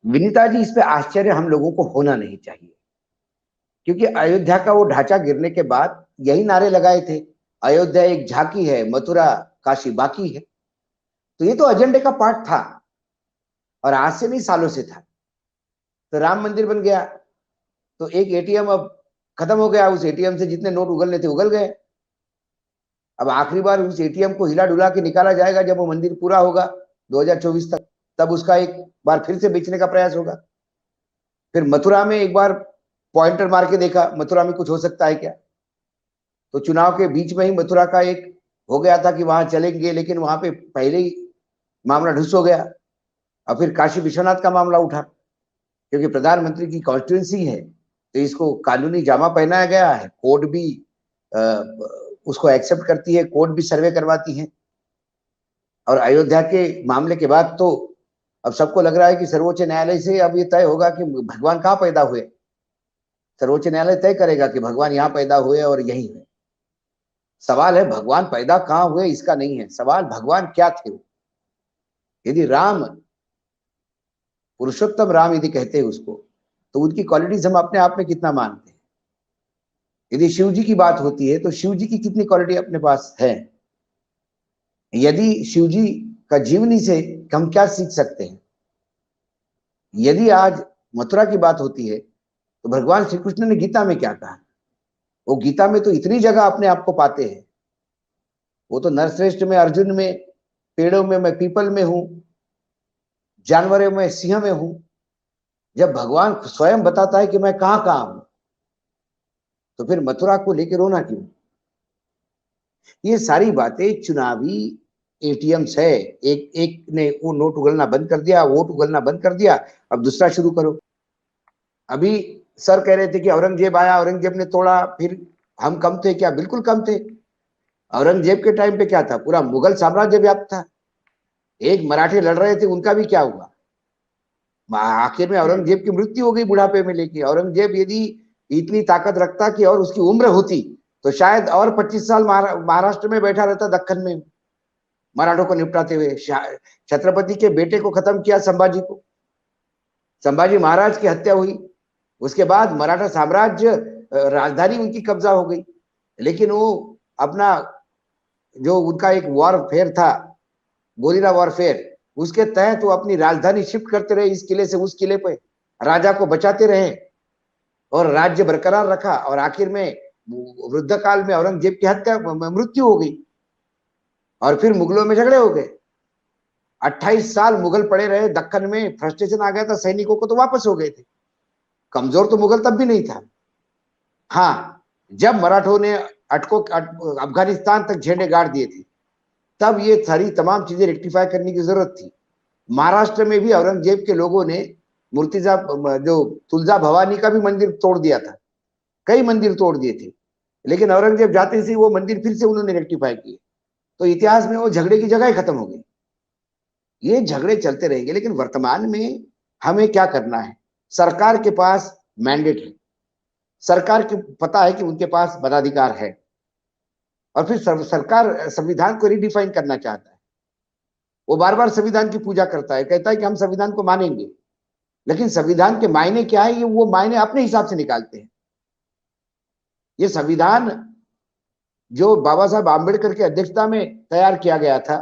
विनीता जी, इस पे आश्चर्य हम लोगों को होना नहीं चाहिए, क्योंकि अयोध्या का वो ढांचा गिरने के बाद यही नारे लगाए थे, अयोध्या एक झांकी है, मथुरा काशी बाकी है। तो ये तो एजेंडे का पार्ट था, और आज से नहीं, सालों से था। तो राम मंदिर बन गया, तो एक एटीएम अब खत्म हो गया, उस एटीएम से जितने नोट उगलने थे उगल गए। अब आखिरी बार उस एटीएम को हिला डुला के निकाला जाएगा जब वो मंदिर पूरा होगा 2024 तक, तब उसका एक बार फिर से बेचने का प्रयास होगा। फिर मथुरा में एक बार पॉइंटर मार के देखा, मथुरा में कुछ हो सकता है क्या। तो चुनाव के बीच में ही मथुरा का एक हो गया था कि वहां चलेंगे, लेकिन वहां पे पहले ही मामला ढुस हो गया। और फिर काशी विश्वनाथ का मामला उठा, क्योंकि प्रधानमंत्री की कॉन्स्टिट्यूंसी है, तो इसको कानूनी जामा पहनाया गया है। कोर्ट भी उसको एक्सेप्ट करती है, कोर्ट भी सर्वे करवाती है। और अयोध्या के मामले के बाद तो अब सबको लग रहा है कि सर्वोच्च न्यायालय से अब ये तय होगा कि भगवान कहाँ पैदा हुए। सर्वोच्च न्यायालय तय करेगा कि भगवान यहाँ पैदा हुए और यही हुए। सवाल है भगवान पैदा कहाँ हुए इसका नहीं है, सवाल भगवान क्या थे। यदि राम, पुरुषोत्तम राम यदि कहते हैं उसको, तो उनकी क्वालिटीज हम अपने आप में कितना मानते हैं। यदि शिव जी की बात होती है तो शिव जी की कितनी क्वालिटी अपने पास है। यदि शिव जी का जीवनी से हम क्या सीख सकते हैं। यदि आज मथुरा की बात होती है तो भगवान श्री कृष्ण ने गीता में क्या कहा। वो गीता में तो इतनी जगह अपने आप को पाते हैं। वो तो नरश्रेष्ठ में, अर्जुन में, पेड़ों में मैं पीपल में हूं, जानवरों में सिंह में हूं। जब भगवान स्वयं बताता है कि मैं कहां कहां हूं, तो फिर मथुरा को लेकर रोना क्यों। ये सारी बातें चुनावी एटीएम्स है। एक एक ने वो नोट उगलना बंद कर दिया, वोट उगलना बंद कर दिया, अब दूसरा शुरू करो। अभी सर कह रहे थे कि औरंगजेब आया, औरंगजेब ने तोड़ा, फिर हम कम थे क्या। बिल्कुल कम थे। औरंगजेब के टाइम पे क्या था, पूरा मुगल साम्राज्य व्याप्त था। एक मराठे लड़ रहे थे, उनका भी क्या हुआ। आखिर में औरंगजेब की मृत्यु हो गई बुढ़ापे में लेके। औरंगजेब यदि इतनी ताकत रखता कि और उसकी उम्र होती, तो शायद और 25 साल महाराष्ट्र में बैठा रहता, दक्कन में, मराठों को निपटाते हुए। छत्रपति के बेटे को खत्म किया, संभाजी को। संभाजी महाराज की हत्या हुई, उसके बाद मराठा साम्राज्य, राजधानी उनकी कब्जा हो गई। लेकिन वो अपना, जो उनका एक वॉरफेयर था, गोरिल्ला वॉरफेयर, उसके तहत वो अपनी राजधानी शिफ्ट करते रहे, इस किले से उस किले पे, राजा को बचाते रहे और राज्य बरकरार रखा। और आखिर में वृद्ध काल में औरंगजेब की हत्या, मृत्यु हो गई। और फिर मुगलों में झगड़े हो गए। 28 साल मुगल पड़े रहे दक्कन में, फ्रस्ट्रेशन आ गया था सैनिकों को, तो वापस हो गए थे। कमजोर तो मुगल तब भी नहीं था। हाँ, जब मराठों ने अफगानिस्तान तक झंडे गाड़ दिए थे, तब ये सारी तमाम चीजें रेक्टिफाई करने की जरूरत थी। महाराष्ट्र में भी औरंगजेब के लोगों ने मूर्तिजा, जो तुलजा भवानी का भी मंदिर तोड़ दिया था, कई मंदिर तोड़ दिए थे। लेकिन औरंगजेब जाते से वो मंदिर फिर से उन्होंने रेक्टिफाई किए। तो इतिहास में वो झगड़े की जगह ही खत्म हो गई। ये झगड़े चलते रहेंगे, लेकिन वर्तमान में हमें क्या करना है। सरकार के पास मैंडेट है, सरकार को पता है कि उनके पास मताधिकार है, और फिर सरकार संविधान को रिडिफाइन करना चाहता है। वो बार बार संविधान की पूजा करता है, कहता है कि हम संविधान को मानेंगे, लेकिन संविधान के मायने क्या है, ये वो मायने अपने हिसाब से निकालते हैं। ये संविधान जो बाबा साहब आम्बेडकर की अध्यक्षता में तैयार किया गया था,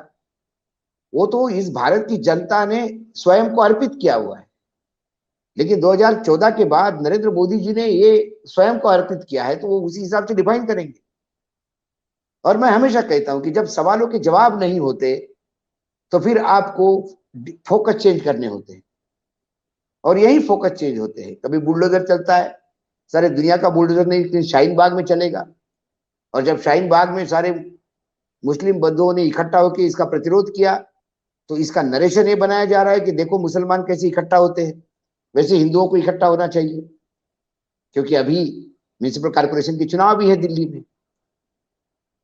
वो तो इस भारत की जनता ने स्वयं को अर्पित किया हुआ है। लेकिन 2014 के बाद नरेंद्र मोदी जी ने ये स्वयं को अर्पित किया है, तो वो उसी हिसाब से डिफाइन करेंगे। और मैं हमेशा कहता हूं कि जब सवालों के जवाब नहीं होते, तो फिर आपको फोकस चेंज करने होते हैं, और यही फोकस चेंज होते हैं। कभी बुलडोजर चलता है, सारे दुनिया का बुलडोजर नहीं, लेकिन शाहीन बाग में चलेगा। और जब शाहीन बाग में सारे मुस्लिम बंधुओं ने इकट्ठा होकर इसका प्रतिरोध किया, तो इसका नरेशन ये बनाया जा रहा है कि देखो मुसलमान कैसे इकट्ठा होते हैं, वैसे हिंदुओं को इकट्ठा होना चाहिए। क्योंकि अभी म्यूनिसिपल कॉर्पोरेशन की चुनाव भी है दिल्ली में,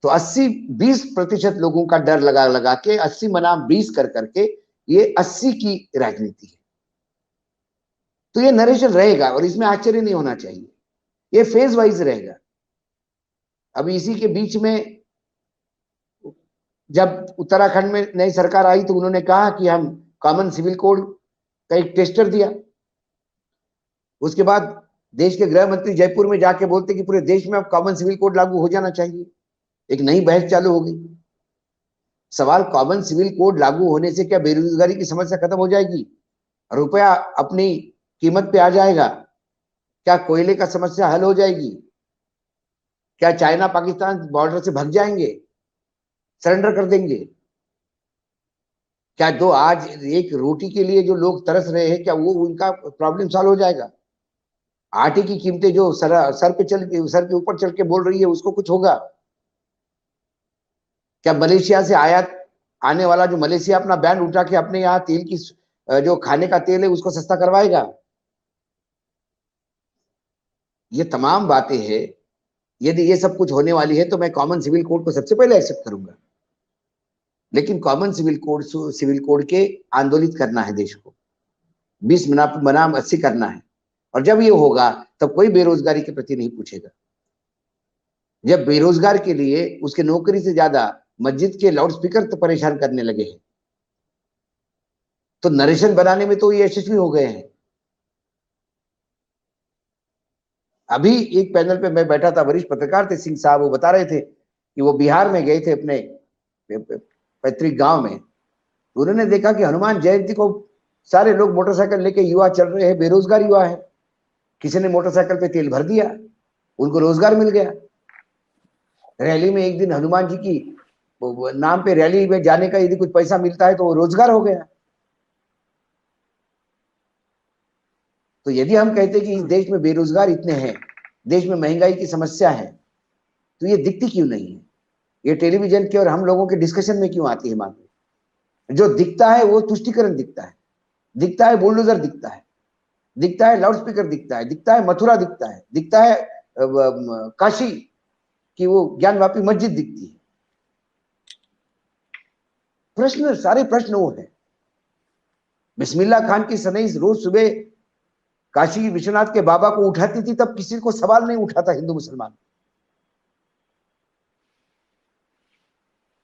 तो 80-20% लोगों का डर लगा लगा के 80 बनाम 20 कर करके ये 80 की राजनीति है। तो ये नरेशन रहेगा, और इसमें आश्चर्य नहीं होना चाहिए। ये फेज वाइज रहेगा। अभी इसी के बीच में जब उत्तराखंड में नई सरकार आई, तो उन्होंने कहा कि हम कॉमन सिविल कोड का एक टेस्टर दिया। उसके बाद देश के गृह मंत्री जयपुर में जाके बोलते कि पूरे देश में अब कॉमन सिविल कोड लागू हो जाना चाहिए। एक नई बहस चालू हो गई। सवाल कॉमन सिविल कोड लागू होने से क्या बेरोजगारी की समस्या खत्म हो जाएगी, रुपया अपनी कीमत पे आ जाएगा, क्या कोयले का समस्या हल हो जाएगी, क्या चाइना पाकिस्तान बॉर्डर से भाग जाएंगे, सरेंडर कर देंगे, क्या दो आज एक रोटी के लिए जो लोग तरस रहे हैं क्या वो उनका प्रॉब्लम सॉल्व हो जाएगा? आटे की कीमतें जो सर के ऊपर चल के बोल रही है उसको कुछ होगा? क्या मलेशिया से आयात आने वाला जो मलेशिया अपना बैन उठा के अपने यहाँ तेल की जो खाने का तेल है उसको सस्ता करवाएगा? ये तमाम बातें हैं। यदि ये सब कुछ होने वाली है तो मैं कॉमन सिविल कोड को सबसे पहले एक्सेप्ट करूंगा, लेकिन कॉमन सिविल कोड के आंदोलित करना है देश को, 20 बनाम 80 करना है। और जब ये होगा तब कोई बेरोजगारी के प्रति नहीं पूछेगा। जब बेरोजगार के लिए उसके नौकरी से ज्यादा मस्जिद के लाउडस्पीकर तो परेशान करने लगे हैं, तो नरेशन बनाने में तो ये यशस्वी हो गए हैं। अभी एक पैनल पे मैं बैठा था, वरिष्ठ पत्रकार थे सिंह साहब, वो बता रहे थे कि वो बिहार में गए थे अपने पैतृक गांव में। उन्होंने देखा कि हनुमान जयंती को सारे लोग मोटरसाइकिल लेके युवा चल रहे हैं, बेरोजगार युवा है। किसी ने मोटरसाइकिल पे तेल भर दिया, उनको रोजगार मिल गया। रैली में एक दिन हनुमान जी की नाम पे रैली में जाने का यदि कुछ पैसा मिलता है तो वो रोजगार हो गया। तो यदि हम कहते कि इस देश में बेरोजगार इतने हैं, देश में महंगाई की समस्या है, तो ये दिखती क्यों नहीं है? ये टेलीविजन के और हम लोगों के डिस्कशन में क्यों आती है मामले? जो दिखता है वो तुष्टिकरण दिखता है, दिखता है बुलडोजर दिखता है, दिखता है लाउडस्पीकर दिखता है, दिखता है मथुरा दिखता है, दिखता है काशी की वो ज्ञानवापी मस्जिद दिखती है। प्रश्न, सारे प्रश्न वो है। बिस्मिल्लाह खान की सनई रोज सुबह काशी विश्वनाथ के बाबा को उठाती थी, तब किसी को सवाल नहीं उठाता हिंदू मुसलमान।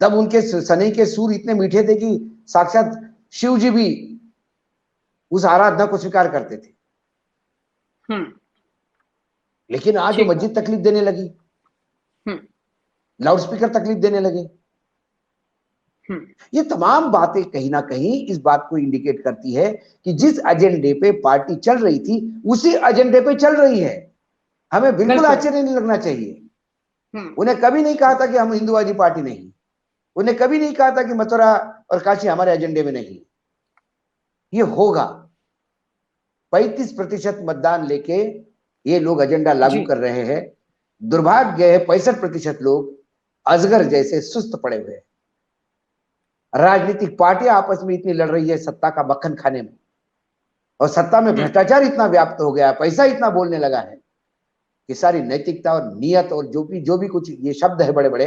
तब उनके सनई के सुर इतने मीठे थे कि साक्षात शिव जी भी उस आराधना को स्वीकार करते थे। लेकिन आज वो मस्जिद तकलीफ देने लगी, लाउडस्पीकर तकलीफ देने लगे। ये तमाम बातें कहीं ना कहीं इस बात को इंडिकेट करती है कि जिस एजेंडे पे पार्टी चल रही थी उसी एजेंडे पे चल रही है। हमें बिल्कुल आश्चर्य नहीं लगना चाहिए। उन्हें कभी नहीं कहा था कि हम हिंदूवादी पार्टी नहीं, उन्हें कभी नहीं कहा था कि मथुरा और काशी हमारे एजेंडे में नहीं। ये होगा। 35% मतदान लेके ये लोग एजेंडा लागू कर रहे हैं। दुर्भाग्य है 65% लोग अजगर जैसे सुस्त पड़े हुए हैं। राजनीतिक पार्टियां आपस में इतनी लड़ रही है सत्ता का मक्खन खाने में, और सत्ता में भ्रष्टाचार इतना व्याप्त हो गया, पैसा इतना बोलने लगा है कि सारी नैतिकता और नियत और जो भी कुछ ये शब्द है बड़े बड़े,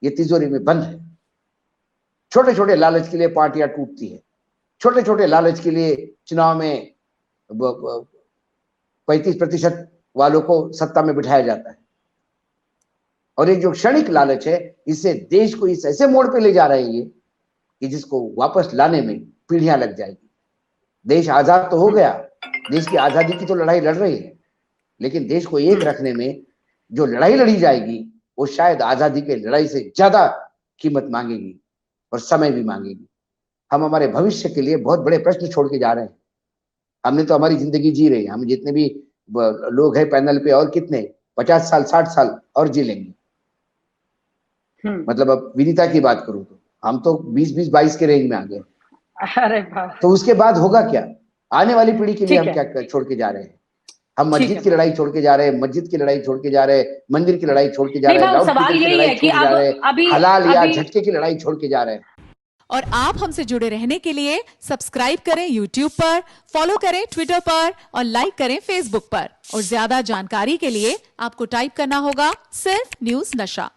ये तिजोरी में बंद है। छोटे छोटे लालच के लिए पार्टियां टूटती है, छोटे छोटे लालच के लिए चुनाव में 35% वालों को सत्ता में बिठाया जाता है। और ये जो क्षणिक लालच है, इससे देश को इस ऐसे मोड़ पे ले जा रहे हैं कि जिसको वापस लाने में पीढ़ियां लग जाएगी। देश आजाद तो हो गया, देश की आजादी की तो लड़ाई लड़ रही है, लेकिन देश को एक रखने में जो लड़ाई लड़ी जाएगी वो शायद आजादी की लड़ाई से ज्यादा कीमत मांगेगी और समय भी मांगेगी। हम हमारे भविष्य के लिए बहुत बड़े प्रश्न छोड़ के जा रहे हैं। हमने तो हमारी जिंदगी जी रही है, हम जितने भी लोग हैं पैनल पे, और कितने 50 साल 60 साल और जी लेंगे। मतलब अब विनीता की बात करूं तो हम तो 20-22 के रेंज में आ गए। अरे बाप। तो उसके बाद होगा क्या? आने वाली पीढ़ी के लिए हम क्या छोड़ के जा रहे हैं? हम मस्जिद की लड़ाई छोड़ के जा रहे हैं, मस्जिद की लड़ाई छोड़ के जा रहे हैं, मंदिर की लड़ाई छोड़ के जा रहे हैं, लाउडस्पीकर की लड़ाई छोड़ के जा रहे हैं, हलाल या झटके की लड़ाई छोड़ के जा रहे हैं। और आप हमसे जुड़े रहने के लिए सब्सक्राइब करें YouTube पर, फॉलो करें Twitter पर और लाइक करें Facebook पर। और ज्यादा जानकारी के लिए आपको टाइप करना होगा सिर्फ न्यूज़ नशा।